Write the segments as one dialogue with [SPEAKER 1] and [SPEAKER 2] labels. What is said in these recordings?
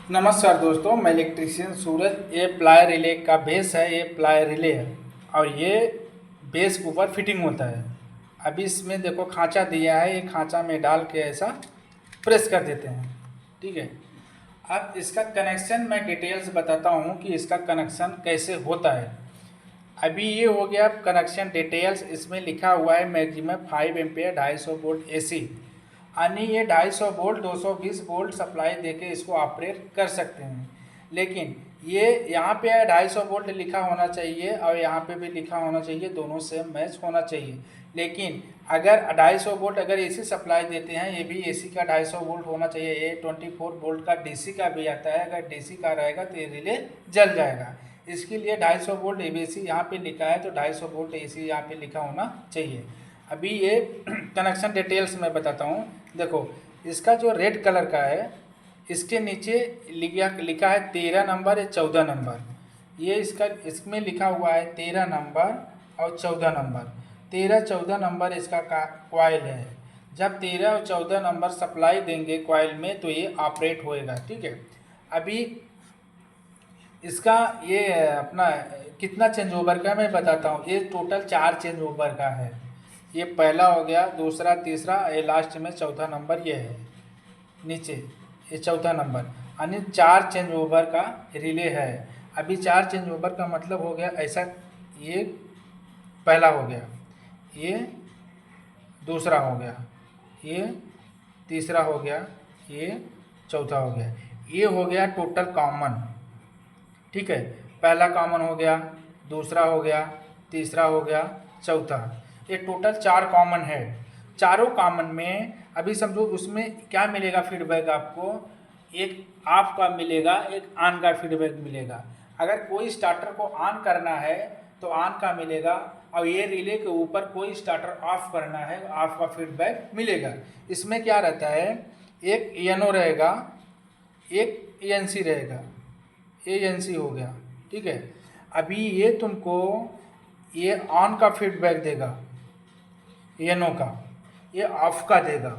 [SPEAKER 1] नमस्कार दोस्तों, मैं इलेक्ट्रीशियन सूरज। ये प्लाई रिले का बेस है, ये प्लाई रिले है और ये बेस के ऊपर फिटिंग होता है। अभी इसमें देखो खांचा दिया है, ये खांचा में डाल के ऐसा प्रेस कर देते हैं। ठीक है, अब इसका कनेक्शन मैं डिटेल्स बताता हूँ कि इसका कनेक्शन कैसे होता है। अभी ये हो गया कनेक्शन डिटेल्स। इसमें लिखा हुआ है मैक्सिमम 5 एम्पेयर 250 वोल्ट एसी, यानी ये 250 वोल्ट 220 वोल्ट सप्लाई देके इसको ऑपरेट कर सकते हैं। लेकिन ये यहाँ पे 250 वोल्ट लिखा होना चाहिए और यहाँ पे भी लिखा होना चाहिए, दोनों सेम मैच होना चाहिए। लेकिन अगर 250 वोल्ट अगर एसी सप्लाई देते हैं, ये भी एसी का 250 वोल्ट होना चाहिए। ये 24 वोल्ट का डीसी का भी आता है, अगर डीसी का रहेगा तो ये रिले जल जाएगा। इसके लिए 250 वोल्ट एसी यहाँ पे लिखा है, तो 250 वोल्ट एसी यहाँ पे लिखा होना चाहिए। अभी ये कनेक्शन डिटेल्स मैं बताता हूँ। देखो, इसका जो रेड कलर का है, इसके नीचे लिखा है 13 नंबर या 14 नंबर। ये इसमें लिखा हुआ है 13 नंबर और 14 नंबर। 13-14 नंबर इसका कॉइल है। जब 13 और 14 नंबर सप्लाई देंगे कॉइल में तो ये ऑपरेट होएगा। ठीक है, अभी इसका ये अपना कितना चेंज ओवर का मैं बताता हूँ। ये टोटल 4 चेंज ओवर का है। ये पहला हो गया, दूसरा, तीसरा, ये लास्ट में चौथा नंबर ये है नीचे, ये चौथा नंबर, यानी 4 चेंज ओवर का रिले है। अभी 4 चेंज ओवर का मतलब हो गया ऐसा, ये पहला हो गया, ये दूसरा हो गया, ये तीसरा हो गया, ये चौथा हो गया। ये हो गया टोटल कॉमन। ठीक है, पहला कॉमन हो गया, दूसरा हो गया, तीसरा हो गया, चौथा। ये टोटल 4 कॉमन है। चारों कॉमन में अभी समझो उसमें क्या मिलेगा फीडबैक आपको, एक ऑफ का मिलेगा, एक ऑन का फीडबैक मिलेगा। अगर कोई स्टार्टर को ऑन करना है तो ऑन का मिलेगा, और ये रिले के ऊपर कोई स्टार्टर ऑफ करना है, ऑफ का फीडबैक मिलेगा। इसमें क्या रहता है, एक एनो रहेगा, एक एएनसी रहेगा। एएनसी हो गया। ठीक है, अभी ये तुमको ये ऑन का फीडबैक देगा, एनो का, ये ऑफ का देगा,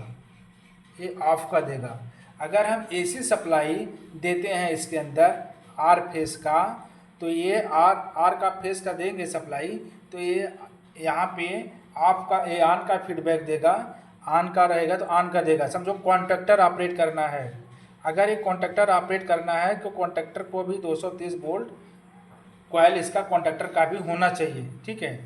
[SPEAKER 1] ये ऑफ का देगा। अगर हम एसी सप्लाई देते हैं इसके अंदर आर फेस का, तो ये आर का फेस का देंगे सप्लाई, तो ये यहाँ पे ऑफ का, ये ऑन का फीडबैक देगा। ऑन का रहेगा तो ऑन का देगा। समझो कॉन्ट्रैक्टर ऑपरेट करना है, अगर ये कॉन्ट्रैक्टर ऑपरेट करना है तो कॉन्ट्रैक्टर को भी 230 वोल्ट कॉइल इसका कॉन्ट्रैक्टर का भी होना चाहिए। ठीक है,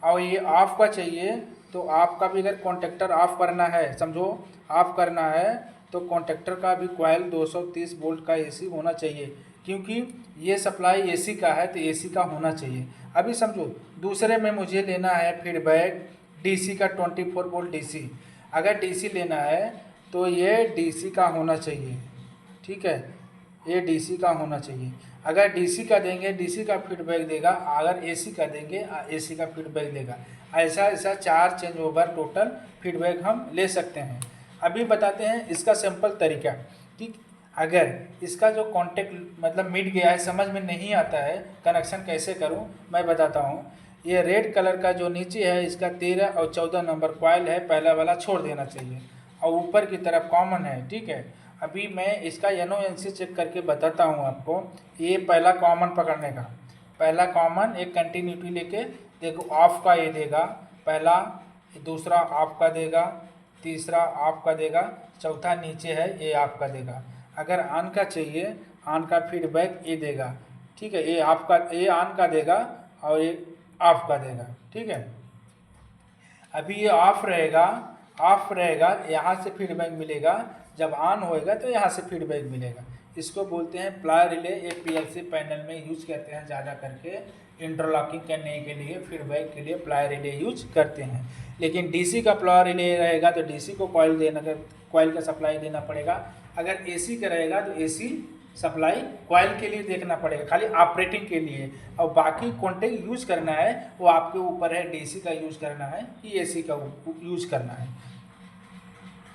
[SPEAKER 1] और ये ऑफ का चाहिए तो ऑफ का भी, अगर कॉन्ट्रैक्टर ऑफ करना है, समझो ऑफ करना है, तो कॉन्ट्रैक्टर का भी कॉइल 230 वोल्ट का एसी होना चाहिए, क्योंकि ये सप्लाई एसी का है तो एसी का होना चाहिए। अभी समझो दूसरे में मुझे लेना है फीडबैक डीसी का, 24 वोल्ट डीसी। अगर डीसी लेना है तो ये डीसी का होना चाहिए। ठीक है, ये डीसी का होना चाहिए। अगर डीसी का देंगे डीसी का फीडबैक देगा, अगर एसी का देंगे एसी का फीडबैक देगा। ऐसा ऐसा 4 चेंज ओवर टोटल फीडबैक हम ले सकते हैं। अभी बताते हैं इसका सिंपल तरीका। ठीक, अगर इसका जो कॉन्टेक्ट मतलब मिट गया है, समझ में नहीं आता है कनेक्शन कैसे करूं, मैं बताता हूं। ये रेड कलर का जो नीचे है, इसका 13 और 14 नंबर कॉइल है, पहला वाला छोड़ देना चाहिए, और ऊपर की तरफ कॉमन है। ठीक है, अभी मैं इसका एनओएनसी चेक करके बताता हूँ आपको। ये पहला कॉमन पकड़ने का, पहला कॉमन एक कंटिन्यूटी लेके देखो, ऑफ का ये देगा पहला, दूसरा ऑफ का देगा, तीसरा ऑफ का देगा, चौथा नीचे है ये ऑफ का देगा। अगर ऑन का चाहिए, ऑन का फीडबैक ये देगा। ठीक है, ये ऑफ का, ये ऑन का देगा और ये ऑफ का देगा। ठीक है, अभी ये ऑफ रहेगा, ऑफ रहेगा, यहाँ से फीडबैक मिलेगा, जब ऑन होएगा तो यहाँ से फीडबैक मिलेगा। इसको बोलते हैं प्लाई रिले। ये पीएलसी पैनल में यूज करते हैं ज़्यादा करके, इंटरलॉकिंग करने के लिए, फीडबैक के लिए प्लाई रिले यूज करते हैं। लेकिन डीसी का प्लाई रिले रहेगा तो डीसी को कॉइल का सप्लाई देना पड़ेगा। अगर एसी का रहेगा तो एसी सप्लाई कॉइल के लिए देखना पड़ेगा, खाली ऑपरेटिंग के लिए। और बाकी कॉन्टेक्ट यूज करना है वो आपके ऊपर है, डीसी का यूज करना है कि एसी का यूज करना है।